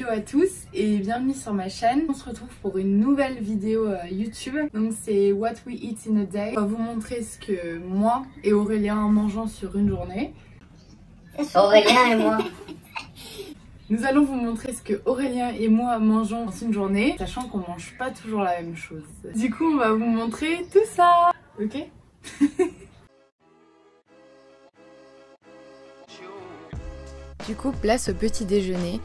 Hello à tous et bienvenue sur ma chaîne. On se retrouve pour une nouvelle vidéo YouTube. Donc c'est What We Eat in a Day. On va vous montrer ce que moi et Aurélien mangeons sur une journée. Aurélien et moi. Nous allons vous montrer ce que Aurélien et moi mangeons dans une journée, sachant qu'on mange pas toujours la même chose. Du coup on va vous montrer tout ça. Ok? Du coup, place au petit déjeuner.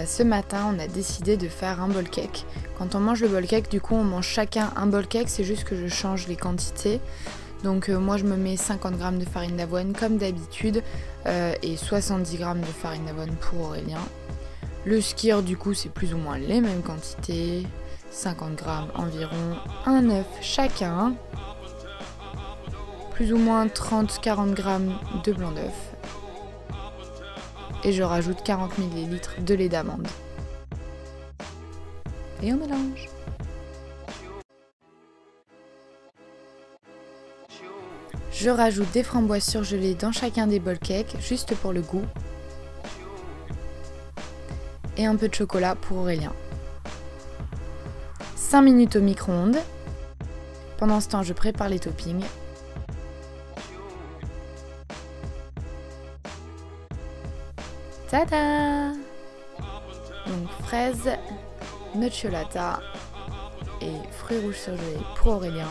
Ce matin, on a décidé de faire un bol cake. Quand on mange le bol cake, du coup, on mange chacun un bol cake. C'est juste que je change les quantités. Donc moi, je me mets 50 g de farine d'avoine comme d'habitude et 70 g de farine d'avoine pour Aurélien. Le skyr, du coup, c'est plus ou moins les mêmes quantités. 50 g environ, un œuf chacun. Plus ou moins 30-40 g de blanc d'œuf. Et je rajoute 40 ml de lait d'amande. Et on mélange. Je rajoute des framboises surgelées dans chacun des bols cake, juste pour le goût. Et un peu de chocolat pour Aurélien. 5 minutes au micro-ondes. Pendant ce temps, je prépare les toppings. Tada! Donc fraises, nocciolata et fruits rouges surgelés pour Aurélien.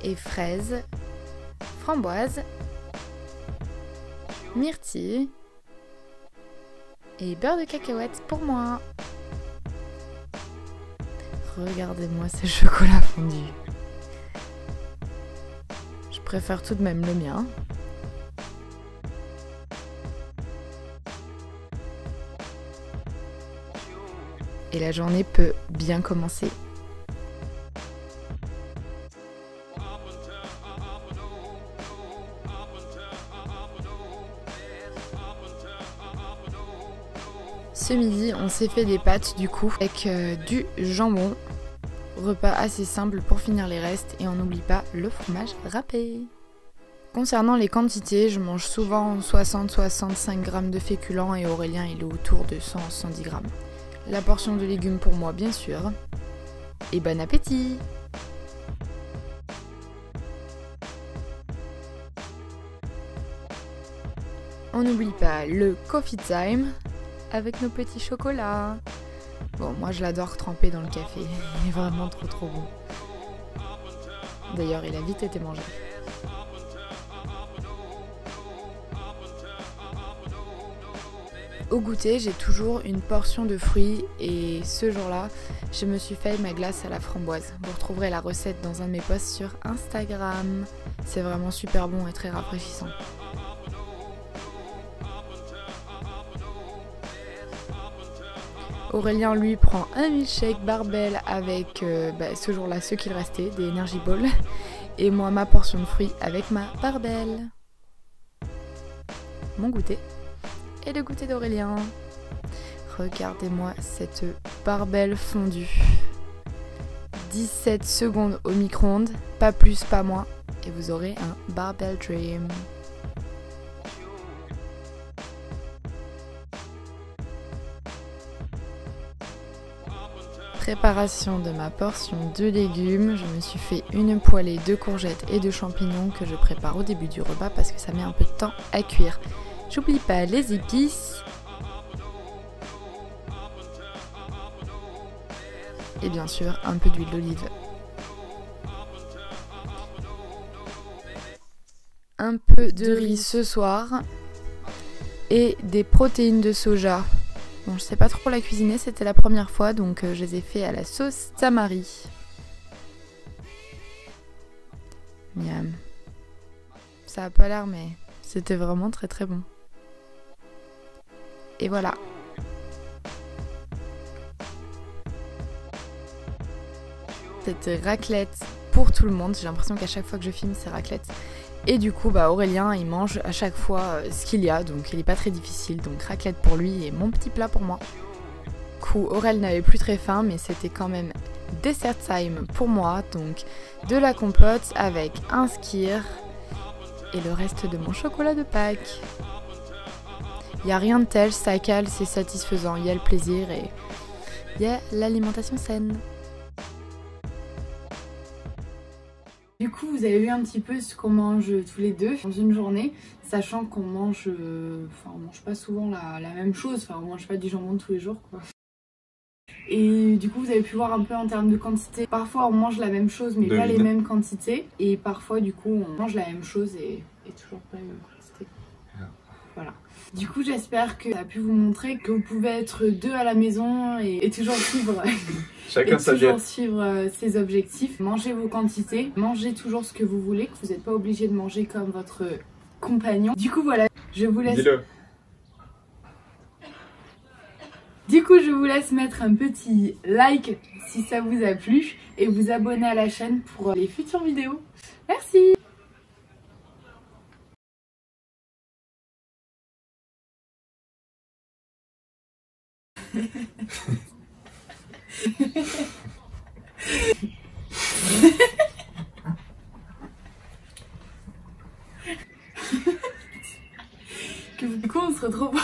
Et fraises, framboises, myrtilles et beurre de cacahuète pour moi. Regardez-moi ce chocolat fondu. Je préfère tout de même le mien. Et la journée peut bien commencer. Ce midi, on s'est fait des pâtes du coup avec du jambon. Repas assez simple pour finir les restes et on n'oublie pas le fromage râpé. Concernant les quantités, je mange souvent 60-65 g de féculents et Aurélien il est autour de 100-110 g. La portion de légumes pour moi bien sûr. Et bon appétit! On n'oublie pas le coffee time avec nos petits chocolats. Bon, moi je l'adore tremper dans le café, il est vraiment trop bon. D'ailleurs, il a vite été mangé. Au goûter, j'ai toujours une portion de fruits et ce jour-là, je me suis fait ma glace à la framboise. Vous retrouverez la recette dans un de mes posts sur Instagram. C'est vraiment super bon et très rafraîchissant. Aurélien lui prend un milkshake barbell avec ce jour-là ce qu'il restait, des Energy Balls. Et moi ma portion de fruits avec ma barbell. Mon goûter. Et le goûter d'Aurélien. Regardez-moi cette barbell fondue. 17 secondes au micro-ondes, pas plus, pas moins. Et vous aurez un barbell dream. Préparation de ma portion de légumes, je me suis fait une poêlée de courgettes et de champignons que je prépare au début du repas parce que ça met un peu de temps à cuire. J'oublie pas les épices et bien sûr un peu d'huile d'olive. Un peu de riz ce soir et des protéines de soja. Bon, je sais pas trop la cuisiner, c'était la première fois, donc je les ai fait à la sauce tamari. Miam. Ça a pas l'air, mais c'était vraiment très bon. Et voilà. C'était raclette pour tout le monde. J'ai l'impression qu'à chaque fois que je filme, c'est raclette. Et du coup, Aurélien, il mange à chaque fois ce qu'il y a, donc il n'est pas très difficile. Donc raclette pour lui et mon petit plat pour moi. Du coup, Aurel n'avait plus très faim, mais c'était quand même dessert time pour moi. Donc de la compote avec un skyr et le reste de mon chocolat de Pâques. Il n'y a rien de tel, ça cale, c'est satisfaisant, il y a le plaisir et il y a l'alimentation saine. Du coup, vous avez vu un petit peu ce qu'on mange tous les deux dans une journée, sachant qu'on mange, on mange pas souvent la même chose, on mange pas du jambon tous les jours, quoi. Et du coup, vous avez pu voir un peu en termes de quantité. Parfois, on mange la même chose, mais pas les mêmes quantités. Et parfois, du coup, on mange la même chose et toujours pas les mêmes quantités. Voilà. Du coup, j'espère que ça a pu vous montrer que vous pouvez être deux à la maison et toujours suivre, suivre ses objectifs. Mangez vos quantités, mangez toujours ce que vous voulez, que vous n'êtes pas obligé de manger comme votre compagnon. Du coup, voilà, je vous laisse... Dis-le. Du coup, je vous laisse mettre un petit like si ça vous a plu et vous abonner à la chaîne pour les futures vidéos. Merci! Du coup, on se retrouve...